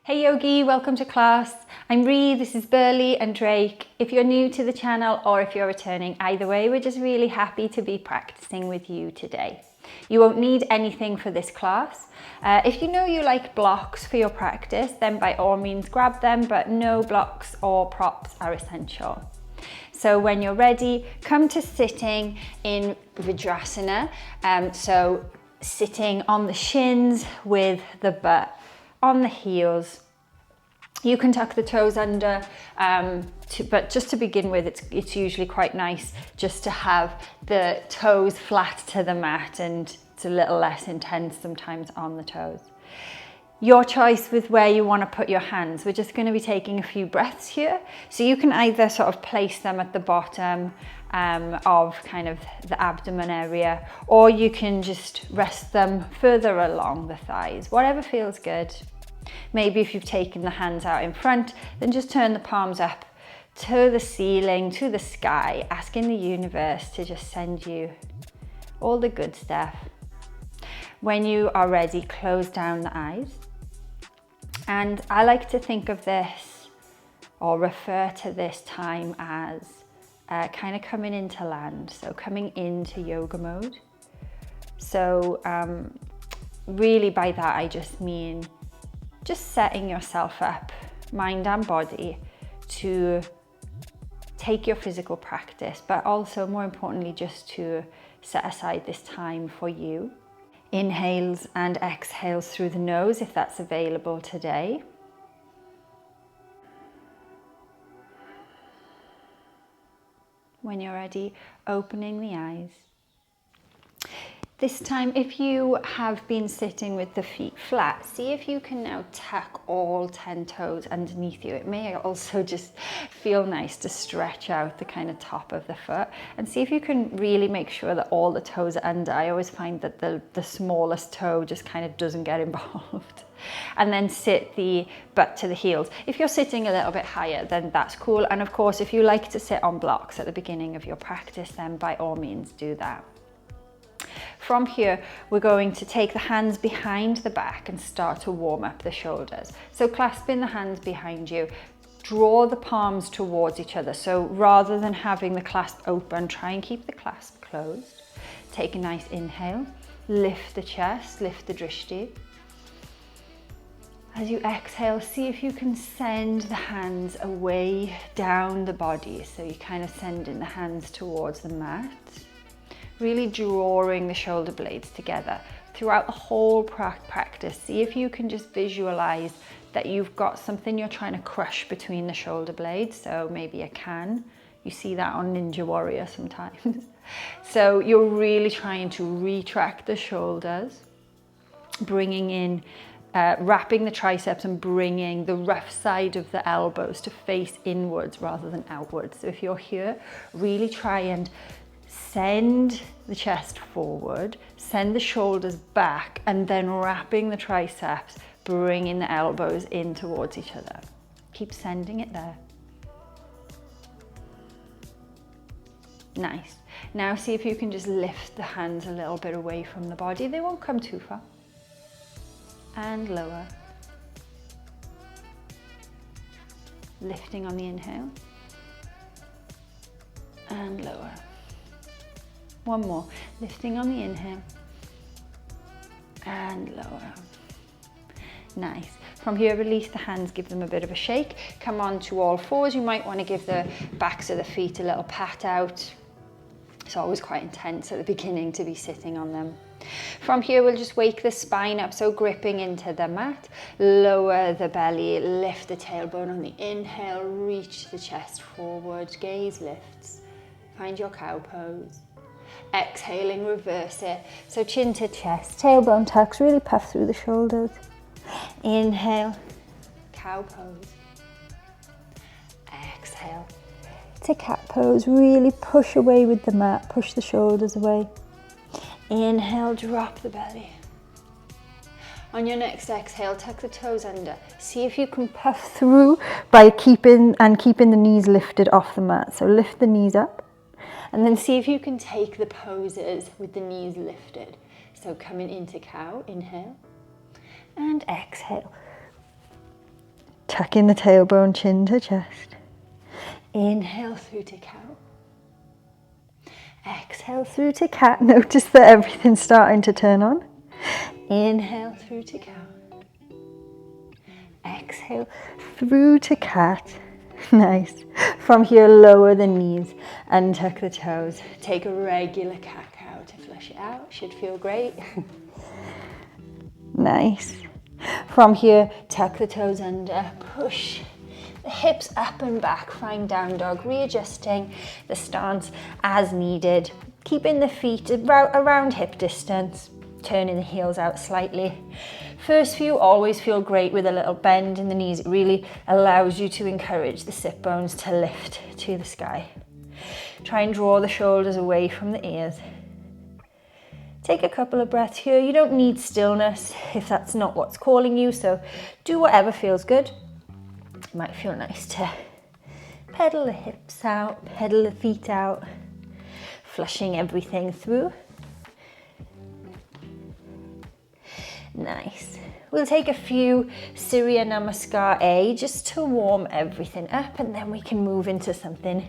Hey yogi, welcome to class. I'm Rhi, this is Burghley and Drake. If you're new to the channel or if you're returning, either way, we're just really happy to be practicing with you today. You won't need anything for this class. If you know you like blocks for your practice, then by all means grab them, but no blocks or props are essential. So when you're ready, come to sitting in Vinyasa. So sitting on the shins with the butt on the heels. You can tuck the toes under, but just to begin with, it's usually quite nice just to have the toes flat to the mat, and it's a little less intense sometimes on the toes. Your choice with where you want to put your hands. We're just going to be taking a few breaths here. So you can either sort of place them at the bottom of kind of the abdomen area, or you can just rest them further along the thighs, whatever feels good. Maybe if you've taken the hands out in front, then just turn the palms up to the ceiling, to the sky, asking the universe to just send you all the good stuff. When you are ready, close down the eyes. And I like to think of this or refer to this time as kind of coming into land, so coming into yoga mode. So really by that I just mean just setting yourself up, mind and body, to take your physical practice, but also more importantly just to set aside this time for you. Inhales and exhales through the nose if that's available today. When you're ready, opening the eyes. This time, if you have been sitting with the feet flat, see if you can now tuck all 10 toes underneath you. It may also just feel nice to stretch out the kind of top of the foot, and see if you can really make sure that all the toes are under. I always find that the smallest toe just kind of doesn't get involved. And then sit the butt to the heels. If you're sitting a little bit higher, then that's cool. And of course, if you like to sit on blocks at the beginning of your practice, then by all means do that. From here, we're going to take the hands behind the back and start to warm up the shoulders. So clasping the hands behind you, draw the palms towards each other. So rather than having the clasp open, try and keep the clasp closed. Take a nice inhale, lift the chest, lift the drishti. As you exhale, see if you can send the hands away down the body. So you're kind of sending the hands towards the mat. Really drawing the shoulder blades together throughout the whole practice. See if you can just visualize that you've got something you're trying to crush between the shoulder blades. So maybe a can. You see that on Ninja Warrior sometimes. So you're really trying to retract the shoulders, bringing in, wrapping the triceps and bringing the rough side of the elbows to face inwards rather than outwards. So if you're here, really try and send the chest forward, send the shoulders back, and then wrapping the triceps, bringing the elbows in towards each other. Keep sending it there. Nice. Now see if you can just lift the hands a little bit away from the body. They won't come too far. And lower. Lifting on the inhale. And lower. One more, lifting on the inhale and lower. Nice. From here, release the hands, give them a bit of a shake. Come on to all fours. You might want to give the backs of the feet a little pat out. It's always quite intense at the beginning to be sitting on them. From here, we'll just wake the spine up, so gripping into the mat. Lower the belly, lift the tailbone on the inhale, reach the chest forward, gaze lifts. Find your cow pose. Exhaling, reverse it. So chin to chest, tailbone tucks, really puff through the shoulders. Inhale, cow pose. Exhale to cat pose, really push away with the mat, push the shoulders away. Inhale, drop the belly. On your next exhale, tuck the toes under. See if you can puff through by keeping the knees lifted off the mat. So lift the knees up. And then see if you can take the poses with the knees lifted. So coming into cow, inhale, and exhale. Tucking the tailbone, chin to chest. Inhale through to cow. Exhale through to cat. Notice that everything's starting to turn on. Inhale through to cow. Exhale through to cat. Nice. From here, lower the knees and tuck the toes. Take a regular cat-cow to flush it out. Should feel great. Nice. From here, tuck the toes under. Push the hips up and back. Find down dog. Readjusting the stance as needed. Keeping the feet around hip distance. Turning the heels out slightly. First few always feel great with a little bend in the knees. It really allows you to encourage the sit bones to lift to the sky. Try and draw the shoulders away from the ears. Take a couple of breaths here. You don't need stillness if that's not what's calling you, so do whatever feels good. It might feel nice to pedal the hips out, pedal the feet out, flushing everything through. Nice. We'll take a few Surya Namaskar A just to warm everything up, and then we can move into something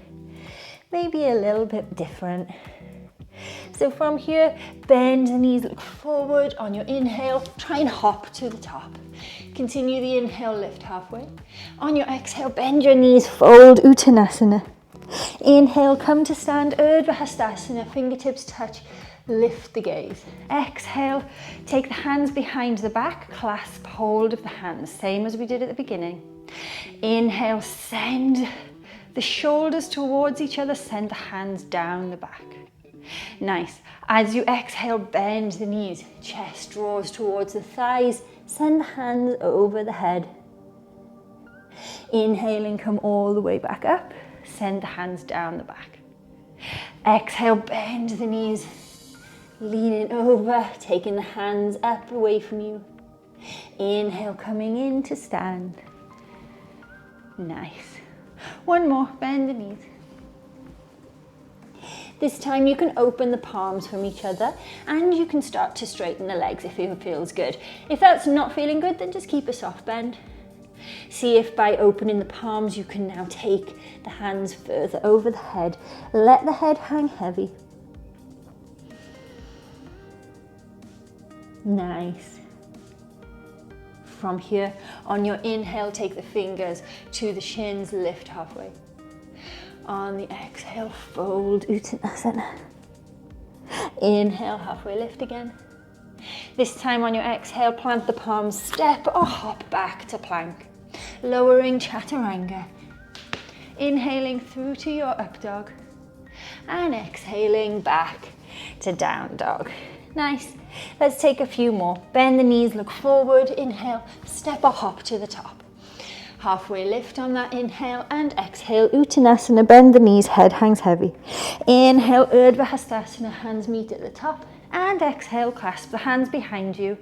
maybe a little bit different. So from here, bend the knees, look forward on your inhale, try and hop to the top. Continue the inhale, lift halfway. On your exhale, bend your knees, fold Uttanasana. Inhale, come to stand, Urdhva Hastasana, fingertips touch. Lift the gaze. Exhale, take the hands behind the back, clasp hold of the hands, same as we did at the beginning. Inhale, send the shoulders towards each other, send the hands down the back. Nice. As you exhale, bend the knees, chest draws towards the thighs, send the hands over the head. Inhaling, come all the way back up, send the hands down the back. Exhale, bend the knees. Leaning over, taking the hands up away from you. Inhale, coming in to stand. Nice. One more, bend the knees. This time you can open the palms from each other and you can start to straighten the legs if it feels good. If that's not feeling good, then just keep a soft bend. See if by opening the palms you can now take the hands further over the head. Let the head hang heavy. Nice. From here, on your inhale, take the fingers to the shins, lift halfway. On the exhale, fold Uttanasana. Inhale, halfway lift again. This time on your exhale, plant the palms, step or hop back to plank. Lowering Chaturanga. Inhaling through to your up dog. And exhaling back to down dog. Nice. Let's take a few more. Bend the knees, look forward. Inhale, step or hop to the top. Halfway lift on that inhale and exhale, Uttanasana, bend the knees, head hangs heavy. Inhale, Urdhva Hastasana, hands meet at the top. And exhale, clasp the hands behind you.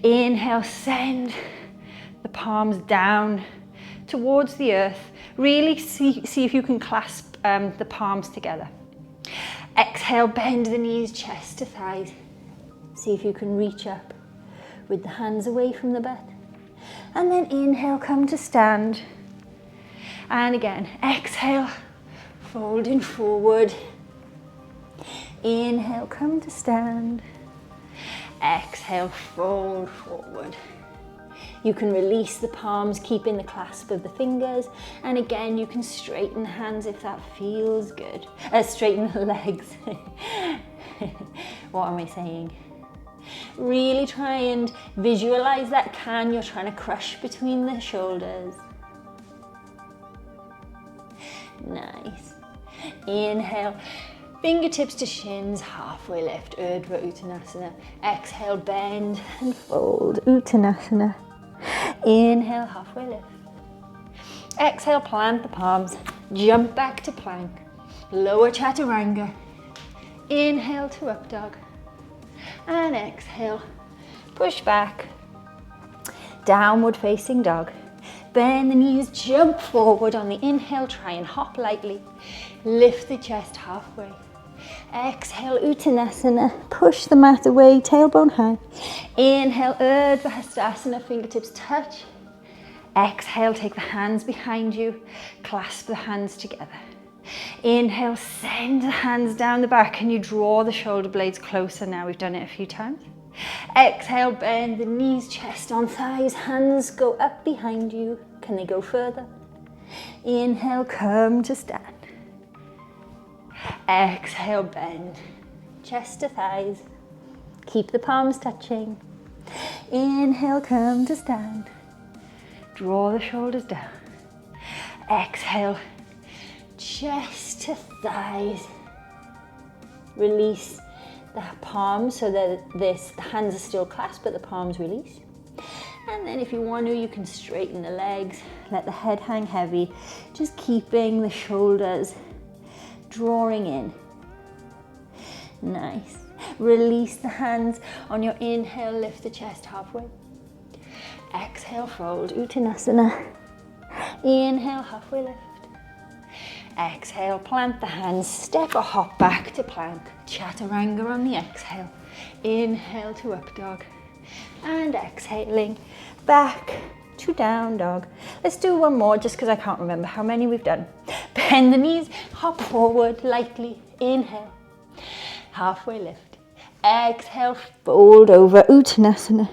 Inhale, send the palms down towards the earth. Really see if you can clasp the palms together. Exhale, bend the knees, chest to thighs. See if you can reach up with the hands away from the butt. And then inhale, come to stand. And again, exhale, folding forward. Inhale, come to stand. Exhale, fold forward. You can release the palms, keeping the clasp of the fingers. And again, you can straighten the hands if that feels good. Straighten the legs. What am I saying? Really try and visualize that can you're trying to crush between the shoulders. Nice. Inhale, fingertips to shins, halfway lift, Urdhva Uttanasana. Exhale, bend and fold, Uttanasana. Inhale, halfway lift. Exhale, plant the palms, jump back to plank. Lower Chaturanga. Inhale to up dog. And exhale, push back. Downward facing dog. Bend the knees, jump forward on the inhale, try and hop lightly. Lift the chest halfway. Exhale, Uttanasana, push the mat away, tailbone high. Inhale, Urdhva Hastasana, fingertips touch. Exhale, take the hands behind you, clasp the hands together. Inhale, send the hands down the back and you draw the shoulder blades closer now. We've done it a few times. Exhale, bend the knees, chest on thighs, hands go up behind you. Can they go further? Inhale, come to stand. Exhale, bend, chest to thighs. Keep the palms touching. Inhale, come to stand. Draw the shoulders down. Exhale, chest to thighs. Release the palms so that the hands are still clasped but the palms release. And then if you want to, you can straighten the legs, let the head hang heavy, just keeping the shoulders drawing in. Nice. Release the hands on your inhale, lift the chest halfway. Exhale, fold, Uttanasana. Inhale, halfway lift. Exhale, plant the hands, step or hop back to plank. Chaturanga on the exhale. Inhale to up dog. And exhaling, back to down dog. Let's do one more just because I can't remember how many we've done. Bend the knees, hop forward lightly. Inhale, halfway lift. Exhale, fold over, Uttanasana.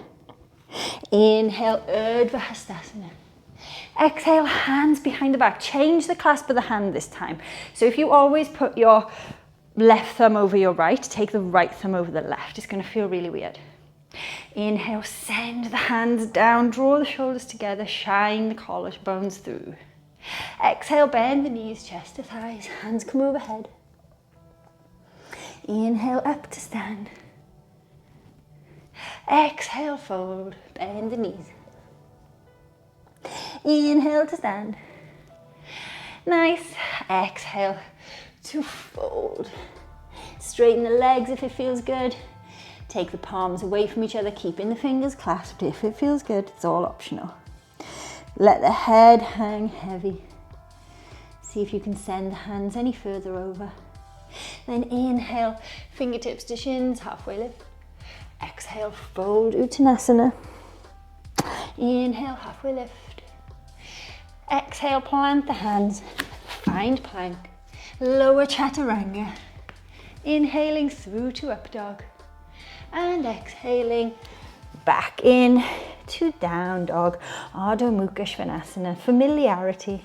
Inhale, Urdhva Hastasana. Exhale, hands behind the back. Change the clasp of the hand this time. So if you always put your left thumb over your right, take the right thumb over the left. It's going to feel really weird. Inhale, send the hands down, draw the shoulders together, shine the collarbones through. Exhale, bend the knees, chest to thighs, hands come overhead. Inhale, up to stand. Exhale, fold, bend the knees. Inhale to stand. Nice. Exhale to fold. Straighten the legs if it feels good. Take the palms away from each other, keeping the fingers clasped if it feels good. It's all optional. Let the head hang heavy. See if you can send the hands any further over. Then inhale, fingertips to shins, halfway lift. Exhale, fold, Uttanasana. Inhale, halfway lift. Exhale, plant the hands, find plank, lower chaturanga. Inhaling through to up dog. And exhaling back in to down dog. Ardha Mukha Svanasana, familiarity.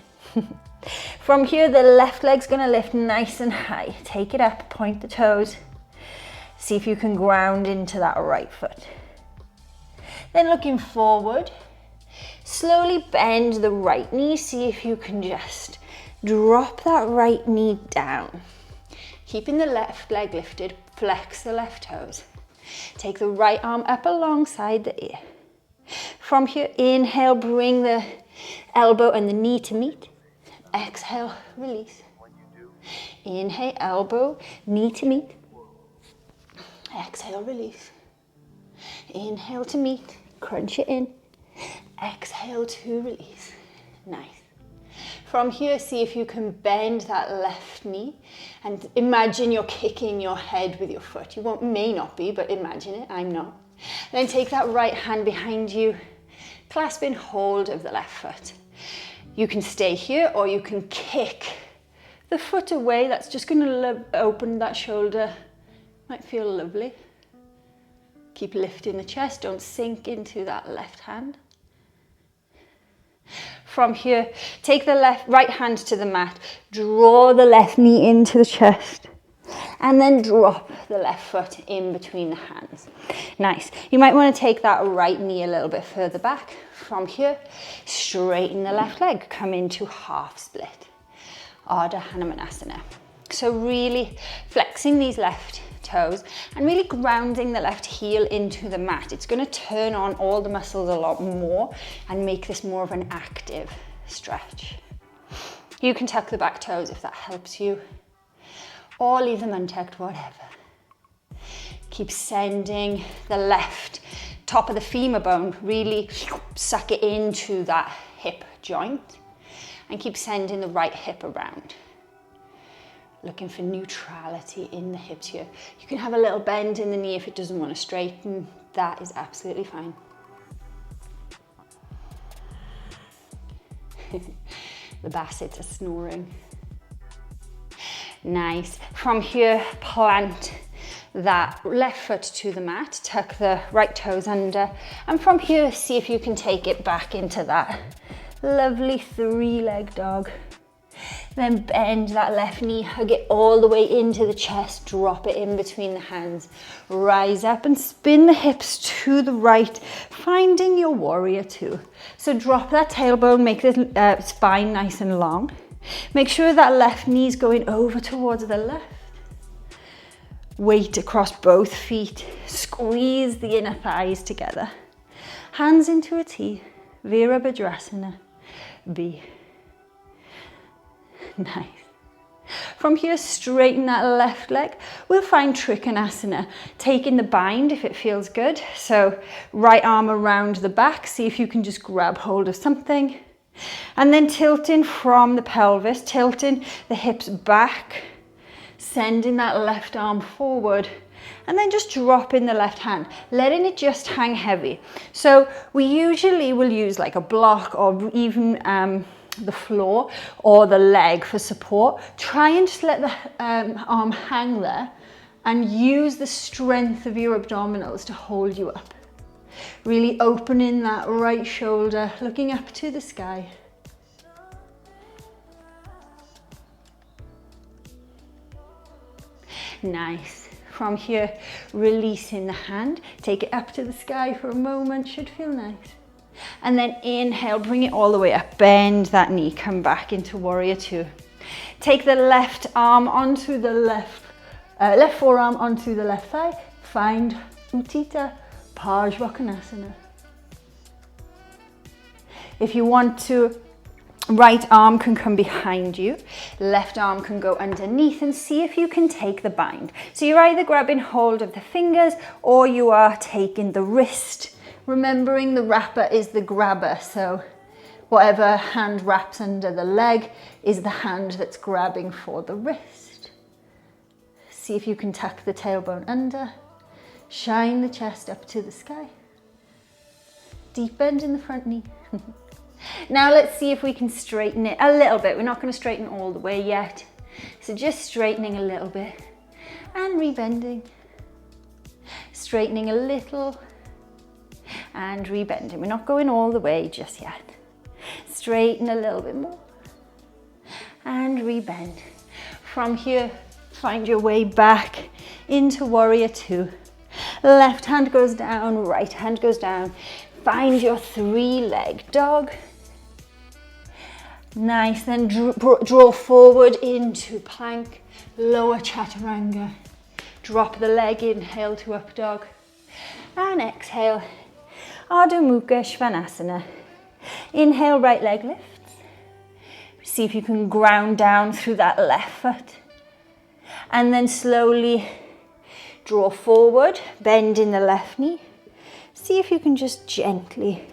From here, the left leg's gonna lift nice and high. Take it up, point the toes. See if you can ground into that right foot. Then looking forward, slowly bend the right knee. See if you can just drop that right knee down. Keeping the left leg lifted, flex the left toes. Take the right arm up alongside the ear. From here, inhale, bring the elbow and the knee to meet. Exhale, release. Inhale, elbow, knee to meet. Exhale, release. Inhale to meet, crunch it in. Exhale to release. Nice. From here, see if you can bend that left knee and imagine you're kicking your head with your foot. You may not be, but imagine it, I'm not. Then take that right hand behind you, clasp in hold of the left foot. You can stay here or you can kick the foot away. That's just going to open that shoulder. Might feel lovely. Keep lifting the chest, don't sink into that left hand. From here, take the right hand to the mat, draw the left knee into the chest, and then drop the left foot in between the hands. Nice. You might want to take that right knee a little bit further back. From here, straighten the left leg, come into half split. Ardha Hanumanasana. So really flexing these left toes and really grounding the left heel into the mat. It's going to turn on all the muscles a lot more and make this more of an active stretch. You can tuck the back toes if that helps you, or leave them untucked, whatever. Keep sending the left top of the femur bone, really suck it into that hip joint, and keep sending the right hip around. Looking for neutrality in the hips here. You can have a little bend in the knee if it doesn't want to straighten. That is absolutely fine. The bassets are snoring. Nice. From here, plant that left foot to the mat, tuck the right toes under, and from here, see if you can take it back into that lovely 3-leg dog. Then bend that left knee, hug it all the way into the chest, drop it in between the hands, rise up and spin the hips to the right, finding your warrior 2. So drop that tailbone, make the spine nice and long. Make sure that left knee's going over towards the left. Weight across both feet, squeeze the inner thighs together. Hands into a T, Virabhadrasana, B. Nice. From here, straighten that left leg. We'll find Trikonasana, taking the bind if it feels good. So right arm around the back, see if you can just grab hold of something. And then tilting from the pelvis, tilting the hips back, sending that left arm forward, and then just dropping the left hand, letting it just hang heavy. So we usually will use like a block or even the floor or the leg for support. Try and just let the arm hang there and use the strength of your abdominals to hold you up. Really opening that right shoulder, looking up to the sky. Nice. From here, releasing the hand, take it up to the sky for a moment, should feel nice. And then inhale, bring it all the way up, bend that knee, come back into warrior 2. Take the left arm onto the left forearm onto the left thigh, find Utthita Parsvakonasana. If you want to, right arm can come behind you, left arm can go underneath, and see if you can take the bind. So you're either grabbing hold of the fingers or you are taking the wrist. Remembering the wrapper is the grabber, so whatever hand wraps under the leg is the hand that's grabbing for the wrist. See if you can tuck the tailbone under, shine the chest up to the sky. Deep bend in the front knee. Now let's see if we can straighten it a little bit. We're not going to straighten all the way yet. So just straightening a little bit and rebending. Straightening a little and rebending. We're not going all the way just yet. Straighten a little bit more and rebend. From here, find your way back into warrior 2. Left hand goes down, right hand goes down. Find your 3-leg dog. Nice, then draw forward into plank, lower chaturanga. Drop the leg, inhale to up dog. And exhale, Ardha Mukha Svanasana. Inhale, right leg lifts. See if you can ground down through that left foot. And then slowly draw forward, bend in the left knee. See if you can just gently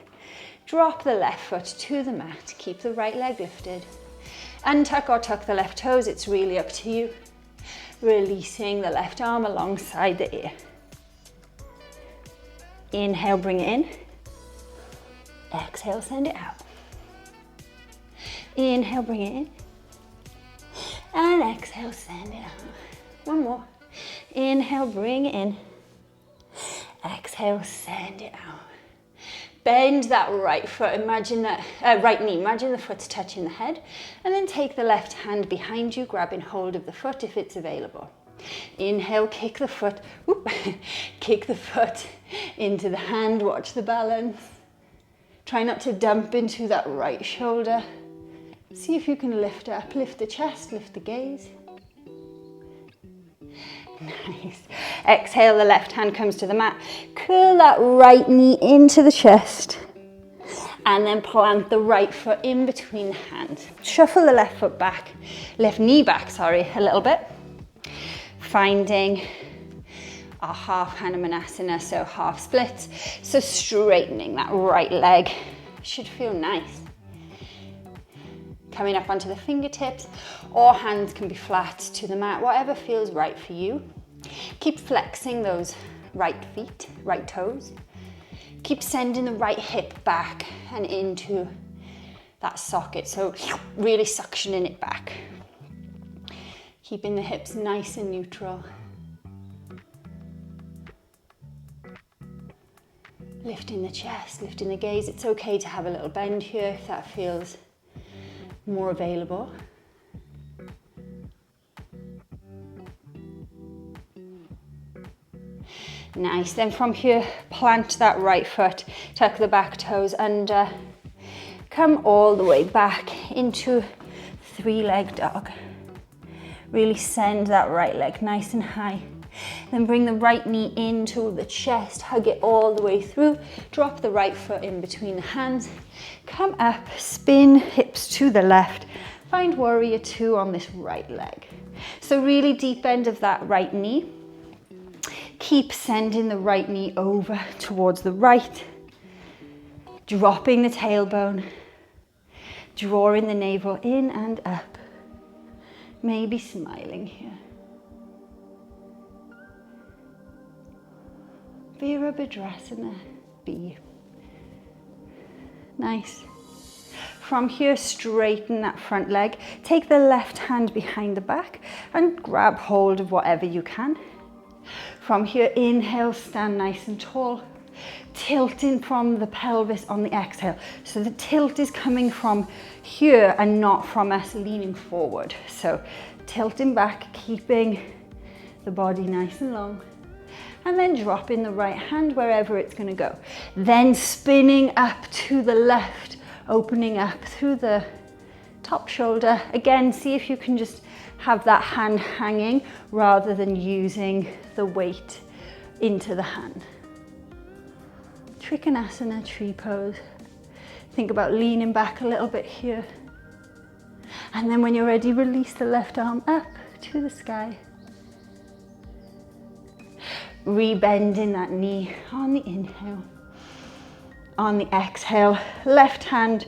drop the left foot to the mat. Keep the right leg lifted. Untuck or tuck the left toes, it's really up to you. Releasing the left arm alongside the ear. Inhale, bring it in. Exhale, send it out. Inhale, bring it in. And exhale, send it out. One more. Inhale, bring it in. Exhale, send it out. Bend that right foot, imagine that, right knee, imagine the foot's touching the head, and then take the left hand behind you, grabbing hold of the foot if it's available. Inhale, kick the foot, whoop, kick the foot into the hand, watch the balance. Try not to dump into that right shoulder. See if you can lift up, lift the chest, lift the gaze. Nice. Exhale, the left hand comes to the mat. Curl that right knee into the chest. And then plant the right foot in between the hands. Shuffle the left foot back, left knee back, sorry, a little bit. Finding our half Hanumanasana, so half splits. So straightening that right leg. Should feel nice. Coming up onto the fingertips, or hands can be flat to the mat, whatever feels right for you. Keep flexing those right feet, right toes. Keep sending the right hip back and into that socket. So really suctioning it back. Keeping the hips nice and neutral. Lifting the chest, lifting the gaze. It's okay to have a little bend here if that feels more available. Nice. Then from here, plant that right foot, tuck the back toes under, come all the way back into three-leg dog. Really send that right leg nice and high. Then bring the right knee into the chest, hug it all the way through, drop the right foot in between the hands, come up, spin hips to the left, find warrior two on this right leg. So really deep bend of that right knee. Keep sending the right knee over towards the right, dropping the tailbone, drawing the navel in and up, maybe smiling here. Virabhadrasana B. Nice. From here, straighten that front leg. Take the left hand behind the back and grab hold of whatever you can. From here, inhale, stand nice and tall. Tilting from the pelvis on the exhale. So the tilt is coming from here and not from us leaning forward. So tilting back, keeping the body nice and long. And then dropping the right hand wherever it's going to go. Then spinning up to the left, opening up through the top shoulder. Again, see if you can just have that hand hanging rather than using the weight into the hand. Trikonasana, tree pose. Think about leaning back a little bit here. And then when you're ready, release the left arm up to the sky. Rebending that knee on the inhale. On the exhale, right hand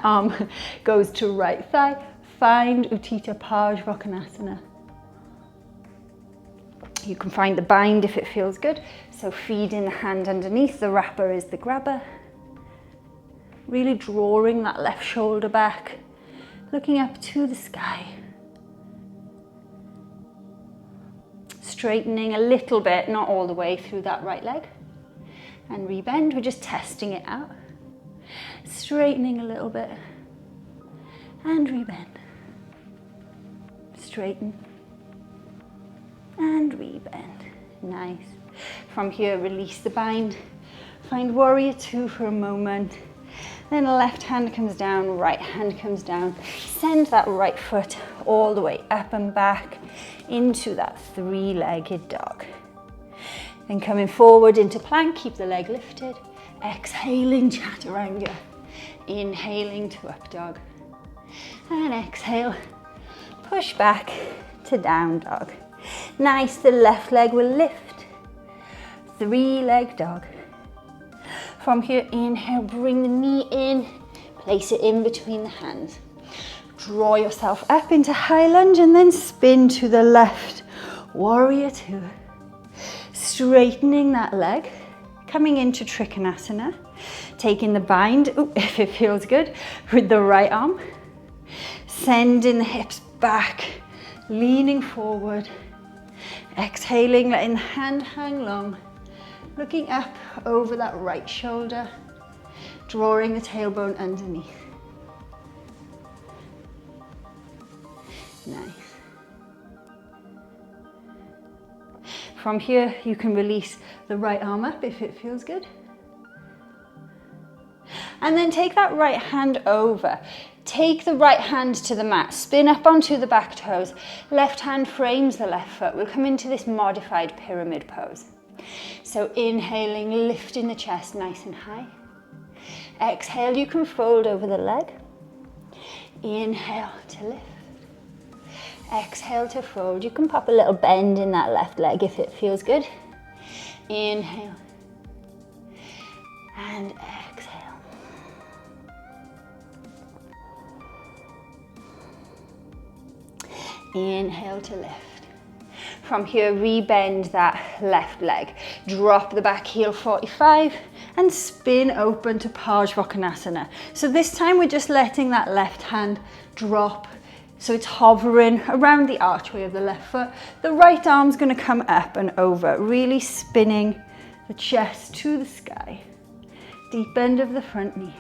arm goes to right thigh. Find Utthita Pajvakonasana. You can find the bind if it feels good. So feeding the hand underneath, the wrapper is the grabber. Really drawing that left shoulder back, looking up to the sky. Straightening a little bit, not all the way through that right leg. And rebend, we're just testing it out. Straightening a little bit. And rebend. Straighten. And rebend. Nice. From here, release the bind. Find warrior two for a moment. Then left hand comes down, right hand comes down. Send that right foot all the way up and back into that three-legged dog. Then coming forward into plank, keep the leg lifted. Exhaling, chaturanga. Inhaling to up dog. And exhale, push back to down dog. Nice, the left leg will lift. Three-leg dog. From here, inhale, bring the knee in, place it in between the hands. Draw yourself up into high lunge and then spin to the left. Warrior two. Straightening that leg, coming into Trikonasana, taking the bind, if it feels good, with the right arm. Sending the hips back, leaning forward. Exhaling, letting the hand hang long. Looking up over that right shoulder, drawing the tailbone underneath. Nice. From here, you can release the right arm up if it feels good. And then take that right hand over. Take the right hand to the mat, spin up onto the back toes. Left hand frames the left foot. We'll come into this modified pyramid pose. So inhaling, lifting the chest nice and high. Exhale, you can fold over the leg. Inhale to lift. Exhale to fold. You can pop a little bend in that left leg if it feels good. Inhale. And exhale. Inhale to lift. From here, rebend that left leg. Drop the back heel 45 and spin open to Parsvakonasana. So this time we're just letting that left hand drop. So it's hovering around the archway of the left foot. The right arm's going to come up and over, really spinning the chest to the sky. Deep bend of the front knee.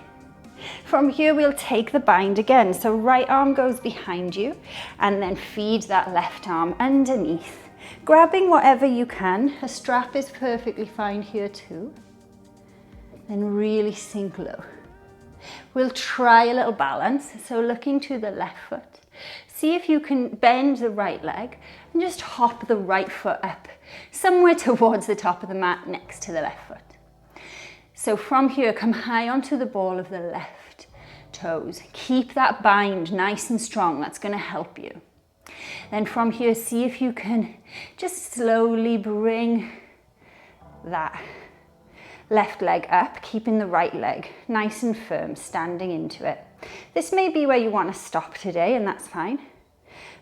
From here, we'll take the bind again. So right arm goes behind you and then feed that left arm underneath. Grabbing whatever you can. A strap is perfectly fine here too. Then really sink low. We'll try a little balance. So looking to the left foot. See if you can bend the right leg and just hop the right foot up somewhere towards the top of the mat next to the left foot. So from here, come high onto the ball of the left toes. Keep that bind nice and strong. That's going to help you. Then from here, see if you can just slowly bring that left leg up, keeping the right leg nice and firm, standing into it. This may be where you want to stop today, and that's fine.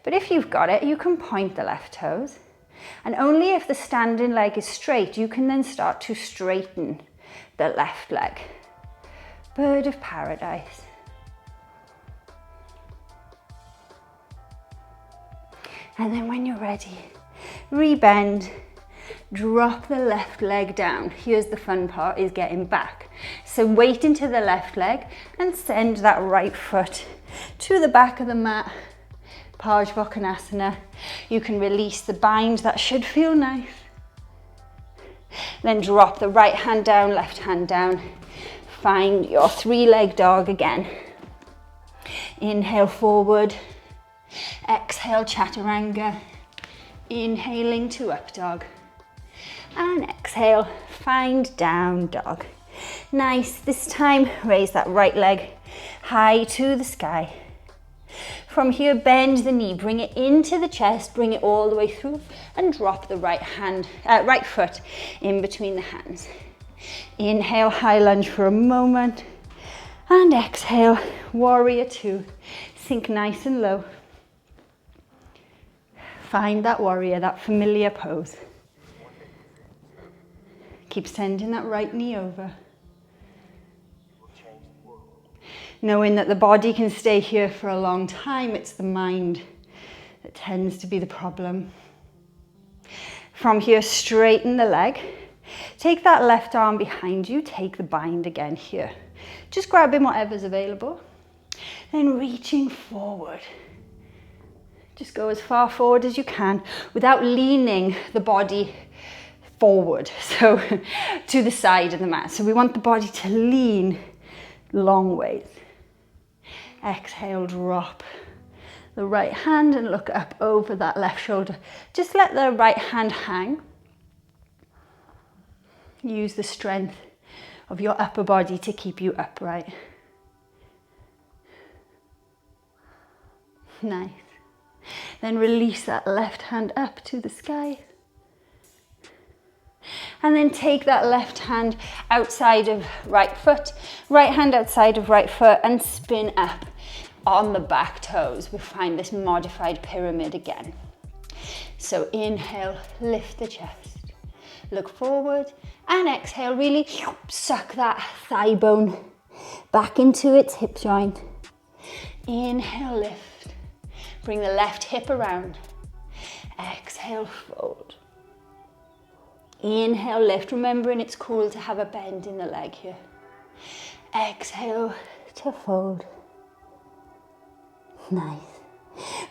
But if you've got it, you can point the left toes. And only if the standing leg is straight, you can then start to straighten the left leg. Bird of paradise. And then when you're ready, rebend, drop the left leg down. Here's the fun part, is getting back. So weight into the left leg and send that right foot to the back of the mat. Parsvakonasana. You can release the bind, that should feel nice. Then drop the right hand down, left hand down. Find your three-leg dog again. Inhale forward. Exhale chaturanga. Inhaling to up dog. And exhale, find down dog. Nice. This time, raise that right leg high to the sky. From here, bend the knee, bring it into the chest, bring it all the way through, and drop the right foot in between the hands. Inhale, high lunge for a moment, and exhale, warrior two. Sink nice and low. Find that warrior, that familiar pose. Keep sending that right knee over. Knowing that the body can stay here for a long time, it's the mind that tends to be the problem. From here, straighten the leg. Take that left arm behind you, take the bind again here. Just grabbing whatever's available. Then reaching forward. Just go as far forward as you can without leaning the body forward, so to the side of the mat. So we want the body to lean long ways. Exhale, drop the right hand and look up over that left shoulder. Just let the right hand hang. Use the strength of your upper body to keep you upright. Nice. Then release that left hand up to the sky. And then take that left hand outside of right foot, right hand outside of right foot, and spin up on the back toes. We find this modified pyramid again. So inhale, lift the chest, look forward, and exhale, really suck that thigh bone back into its hip joint. Inhale, lift, bring the left hip around. Exhale, fold. Inhale, lift, remembering it's cool to have a bend in the leg here. Exhale to fold. Nice.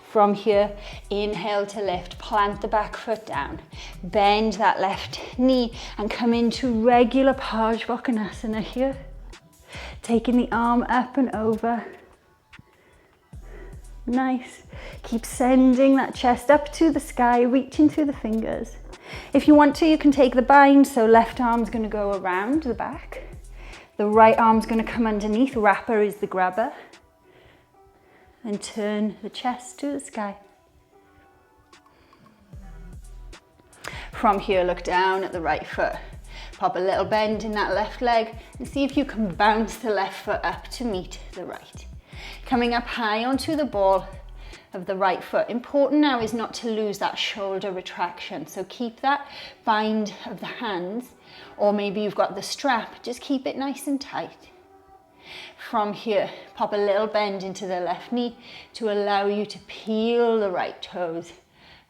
From here, inhale to lift, plant the back foot down, bend that left knee and come into regular Parsvakonasana here. Taking the arm up and over. Nice. Keep sending that chest up to the sky, reaching through the fingers. If you want to, you can take the bind, so left arm's going to go around the back. The right arm's going to come underneath, wrapper is the grabber. And turn the chest to the sky. From here, look down at the right foot. Pop a little bend in that left leg and see if you can bounce the left foot up to meet the right. Coming up high onto the ball of the right foot. Important now is not to lose that shoulder retraction. So keep that bind of the hands Or maybe you've got the strap, just keep it nice and tight. From here, pop a little bend into the left knee to allow you to peel the right toes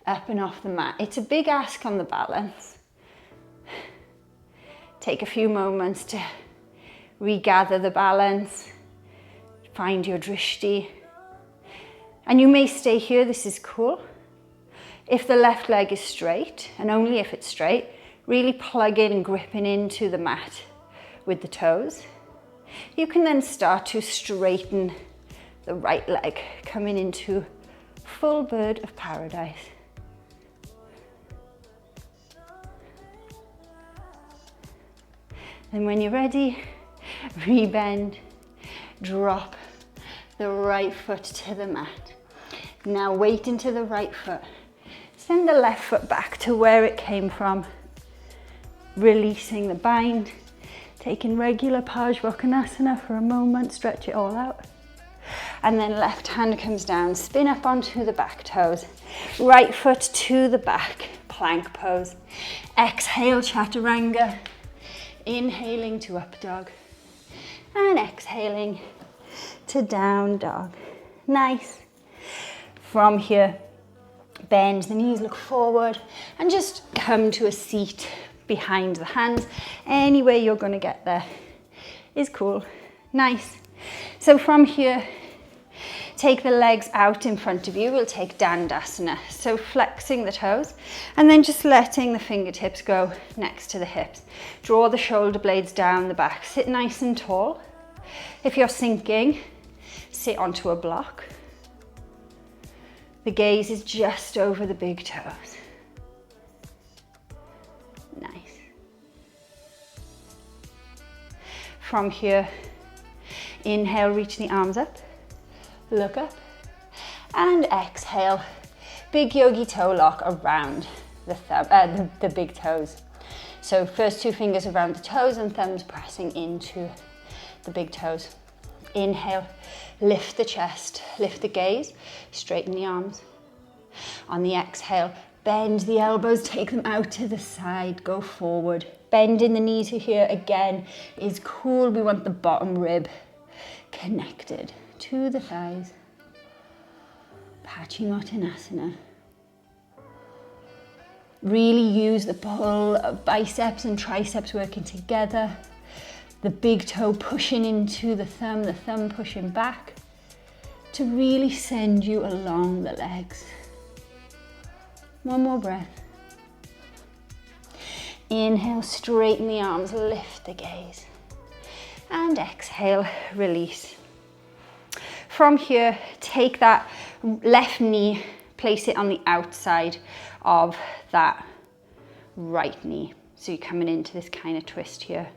up and off the mat. It's a big ask on the balance. Take a few moments to regather the balance, find your drishti. And you may stay here, this is cool. If the left leg is straight, and only if it's straight, really plug in and gripping into the mat with the toes. You can then start to straighten the right leg, coming into full bird of paradise. And when you're ready, rebend, drop the right foot to the mat. Now weight into the right foot. Send the left foot back to where it came from. Releasing the bind. Taking regular Parsvakonasana for a moment, stretch it all out. And then left hand comes down, spin up onto the back toes. Right foot to the back, plank pose. Exhale, chaturanga. Inhaling to up dog. And exhaling to down dog. Nice. From here, bend the knees, look forward, and just come to a seat behind the hands. Any way you're going to get there is cool. Nice. So from here, take the legs out in front of you. We'll take Dandasana. So flexing the toes and then just letting the fingertips go next to the hips. Draw the shoulder blades down the back. Sit nice and tall. If you're sinking, sit onto a block. The gaze is just over the big toes. Nice. From here, inhale, reach the arms up, look up, and exhale. Big yogi toe lock around the thumb, the big toes. So first two fingers around the toes and thumbs pressing into the big toes. Inhale, lift the chest, lift the gaze, straighten the arms. On the exhale, bend the elbows, take them out to the side, go forward. Bending the knees here again is cool. We want the bottom rib connected to the thighs. Paschimottanasana. Really use the pull of biceps and triceps working together. The big toe pushing into the thumb pushing back to really send you along the legs. One more breath. Inhale, straighten the arms, lift the gaze. And exhale, release. From here, take that left knee, place it on the outside of that right knee. So you're coming into this kind of twist here.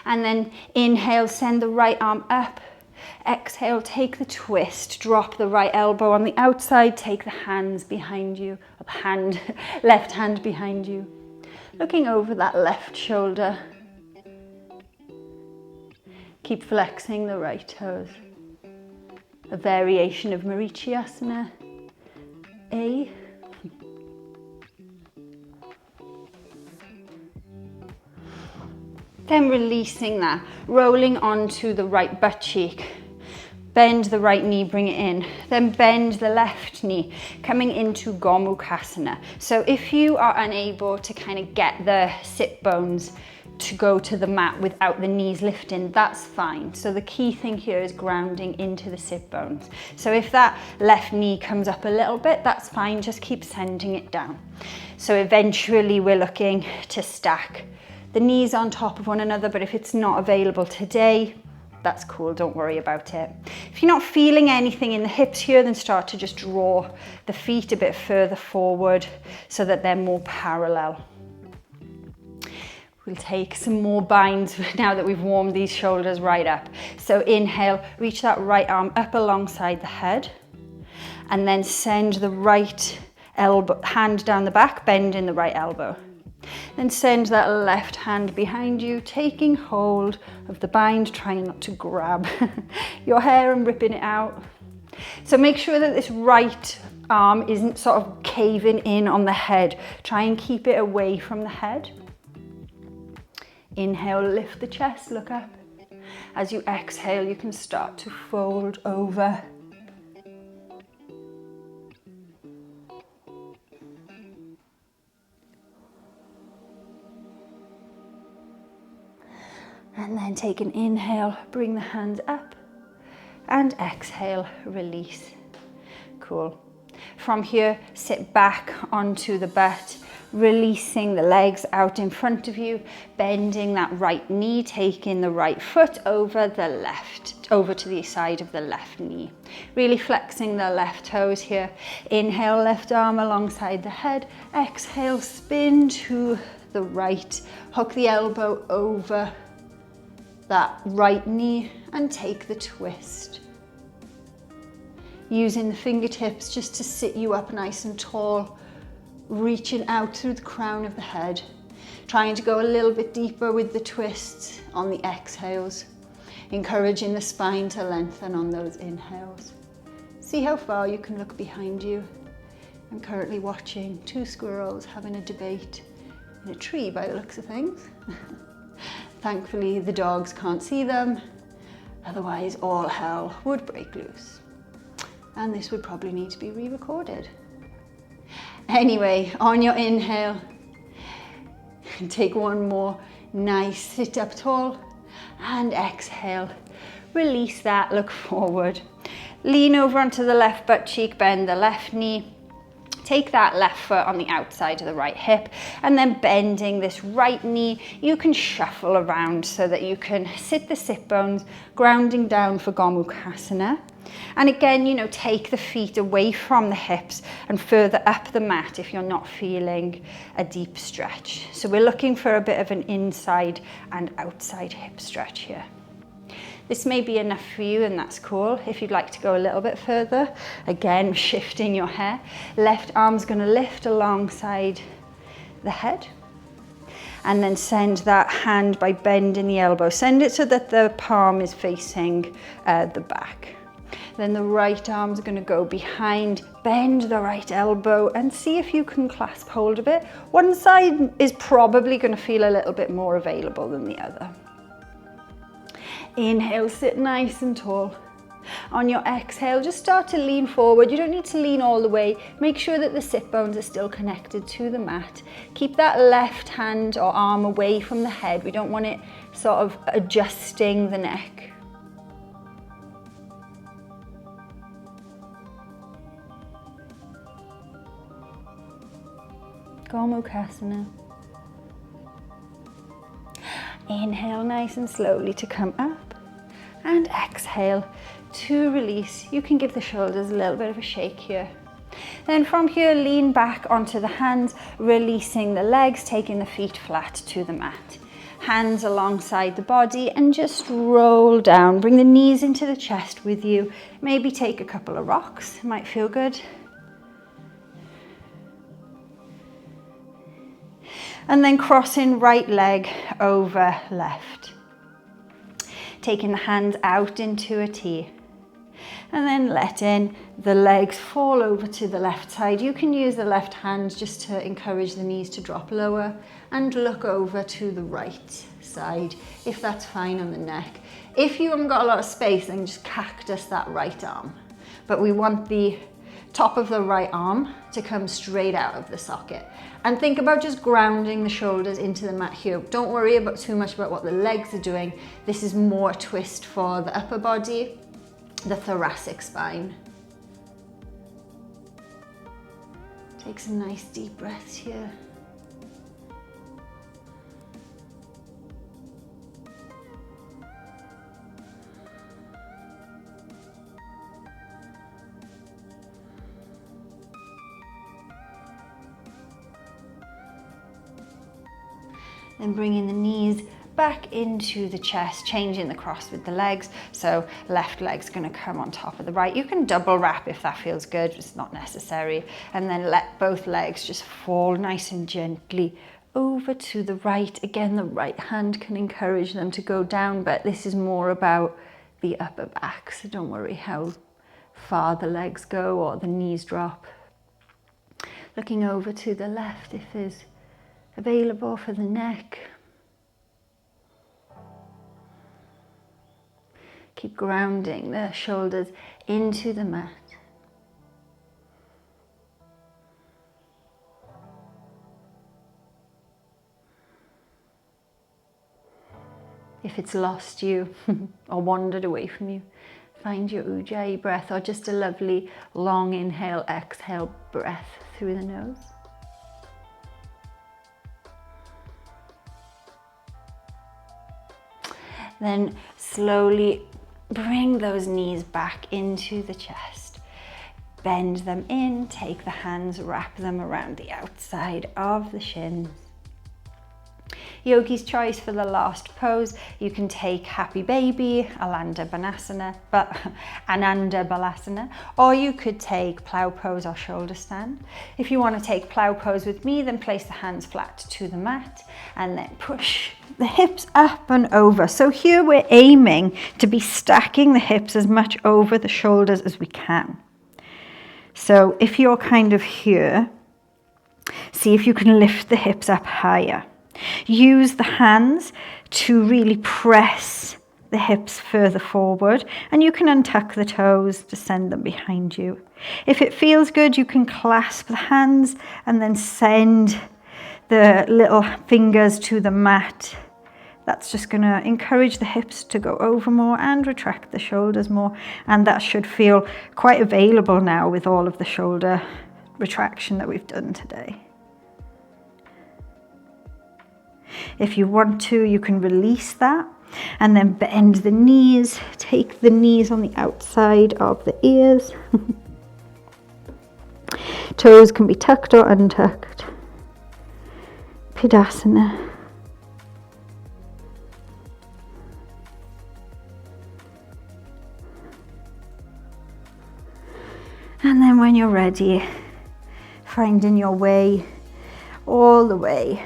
And then inhale, send the right arm up. Exhale, take the twist, drop the right elbow on the outside, take the hands behind you, or the left hand behind you. Looking over that left shoulder. Keep flexing the right toes. A variation of Marichyasana. A. Then releasing that, rolling onto the right butt cheek. Bend the right knee, bring it in. Then bend the left knee, coming into Gomukhasana. So if you are unable to kind of get the sit bones to go to the mat without the knees lifting, that's fine. So the key thing here is grounding into the sit bones. So if that left knee comes up a little bit, that's fine, just keep sending it down. So eventually we're looking to stack the knees on top of one another, but if it's not available today, that's cool, don't worry about it. If you're not feeling anything in the hips here, then start to just draw the feet a bit further forward so that they're more parallel. We'll take some more binds now that we've warmed these shoulders right up. So inhale, reach that right arm up alongside the head, and then send the right hand down the back, bend in the right elbow. Then send that left hand behind you, taking hold of the bind, trying not to grab your hair and ripping it out. So make sure that this right arm isn't sort of caving in on the head. Try and keep it away from the head. Inhale, lift the chest, look up. As you exhale, you can start to fold over. And then take an inhale, bring the hands up, and exhale, release. Cool. From here, sit back onto the butt, releasing the legs out in front of you, bending that right knee, taking the right foot over the left, over to the side of the left knee. Really flexing the left toes here. Inhale, left arm alongside the head. Exhale, spin to the right. Hook the elbow over that right knee and take the twist. Using the fingertips just to sit you up nice and tall, reaching out through the crown of the head, trying to go a little bit deeper with the twists on the exhales, encouraging the spine to lengthen on those inhales. See how far you can look behind you. I'm currently watching two squirrels having a debate in a tree by the looks of things. Thankfully, the dogs can't see them, otherwise all hell would break loose. And this would probably need to be re-recorded. Anyway, on your inhale, take one more nice sit up tall, and exhale. Release that, look forward. Lean over onto the left butt cheek, bend the left knee. Take that left foot on the outside of the right hip, and then bending this right knee, you can shuffle around so that you can sit the sit bones, grounding down for Gomukhasana. And again, you know, take the feet away from the hips and further up the mat if you're not feeling a deep stretch. So we're looking for a bit of an inside and outside hip stretch here. This may be enough for you, and that's cool. If you'd like to go a little bit further, again, shifting your hair. Left arm's gonna lift alongside the head. And then send that hand by bending the elbow. Send it so that the palm is facing the back. Then the right arm's gonna go behind, bend the right elbow, and see if you can clasp hold of it. One side is probably gonna feel a little bit more available than the other. Inhale, sit nice and tall. On your exhale, just start to lean forward. You don't need to lean all the way. Make sure that the sit bones are still connected to the mat. Keep that left hand or arm away from the head. We don't want it sort of adjusting the neck. Gomukhasana. Inhale nice and slowly to come up, and exhale to release. You can give the shoulders a little bit of a shake here. Then from here, lean back onto the hands, releasing the legs, taking the feet flat to the mat. Hands alongside the body, and just roll down. Bring the knees into the chest with you. Maybe take a couple of rocks, it might feel good. And then crossing right leg over left. Taking the hands out into a T. And then letting the legs fall over to the left side. You can use the left hand just to encourage the knees to drop lower, and look over to the right side, if that's fine on the neck. If you haven't got a lot of space, then just cactus that right arm. But we want the top of the right arm to come straight out of the socket. And think about just grounding the shoulders into the mat here. Don't worry about too much about what the legs are doing. This is more a twist for the upper body, the thoracic spine. Take some nice deep breaths here. Then bringing the knees back into the chest, changing the cross with the legs. So left leg's gonna come on top of the right. You can double wrap if that feels good, it's not necessary. And then let both legs just fall nice and gently over to the right. Again, the right hand can encourage them to go down, but this is more about the upper back. So don't worry how far the legs go or the knees drop. Looking over to the left if there's available for the neck. Keep grounding the shoulders into the mat. If it's lost you or wandered away from you, find your Ujjayi breath, or just a lovely long inhale, exhale breath through the nose. Then slowly bring those knees back into the chest. Bend them in, take the hands, wrap them around the outside of the shins. Yogi's choice for the last pose, you can take Happy Baby, Ananda Balasana, or you could take Plow Pose or Shoulder Stand. If you want to take Plow Pose with me, then place the hands flat to the mat and then push the hips up and over. So here we're aiming to be stacking the hips as much over the shoulders as we can. So if you're kind of here, see if you can lift the hips up higher. Use the hands to really press the hips further forward, and you can untuck the toes to send them behind you. If it feels good, you can clasp the hands and then send the little fingers to the mat. That's just going to encourage the hips to go over more and retract the shoulders more, and that should feel quite available now with all of the shoulder retraction that we've done today. If you want to, you can release that and then bend the knees. Take the knees on the outside of the ears. Toes can be tucked or untucked. Pidasana. And then when you're ready, finding your way all the way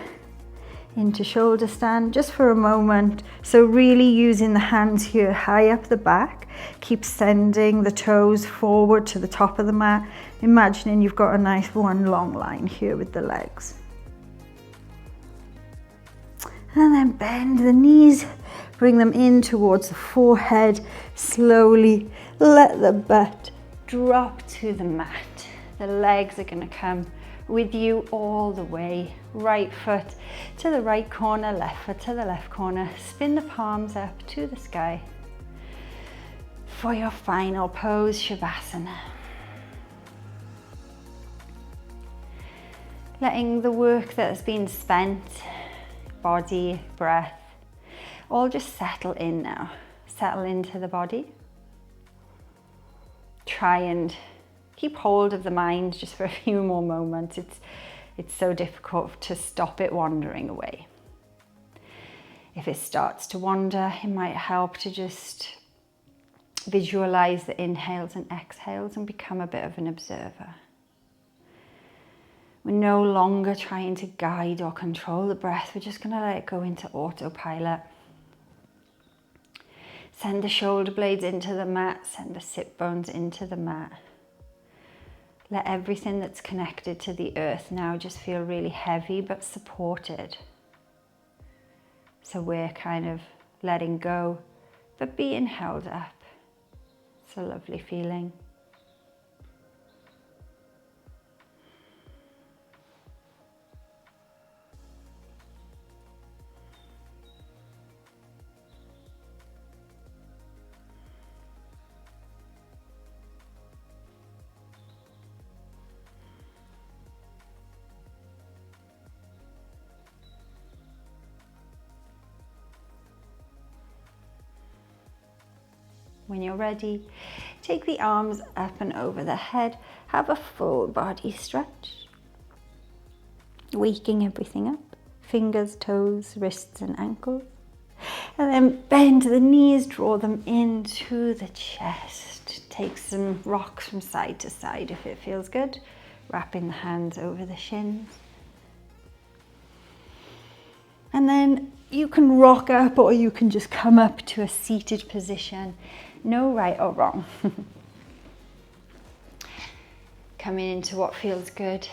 into shoulder stand just for a moment. So really using the hands here high up the back, keep sending the toes forward to the top of the mat, imagining you've got a nice one long line here with the legs. And then bend the knees, bring them in towards the forehead, slowly let the butt drop to the mat. The legs are going to come with you all the way. Right foot to the right corner, left foot to the left corner. Spin the palms up to the sky for your final pose, Shavasana. Letting the work that has been spent, body, breath, all just settle in now. Settle into the body. Try and keep hold of the mind just for a few more moments. It's so difficult to stop it wandering away. If it starts to wander, it might help to just visualize the inhales and exhales and become a bit of an observer. We're no longer trying to guide or control the breath. We're just going to let it go into autopilot. Send the shoulder blades into the mat, send the sit bones into the mat. Let everything that's connected to the earth now just feel really heavy but supported. So we're kind of letting go but being held up. It's a lovely feeling. When you're ready, take the arms up and over the head. Have a full body stretch. Waking everything up. Fingers, toes, wrists and ankles. And then bend the knees, draw them into the chest. Take some rocks from side to side if it feels good. Wrapping the hands over the shins. And then you can rock up or you can just come up to a seated position. No right or wrong. Coming into what feels good.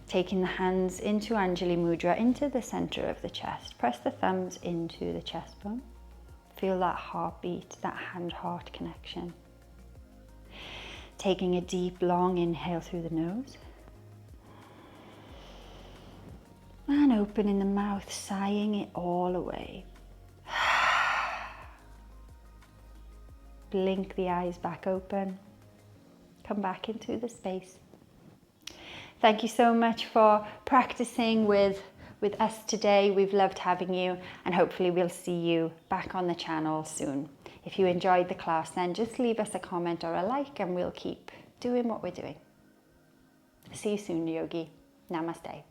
Taking the hands into Anjali Mudra, into the center of the chest. Press the thumbs into the chest bone. Feel that heartbeat, that hand-heart connection. Taking a deep, long inhale through the nose. And opening the mouth, sighing it all away. Blink the eyes back open. Come back into the space. Thank you so much for practicing with us today. We've loved having you, and hopefully we'll see you back on the channel soon. If you enjoyed the class, then just leave us a comment or a like and we'll keep doing what we're doing. See you soon, Yogi. Namaste.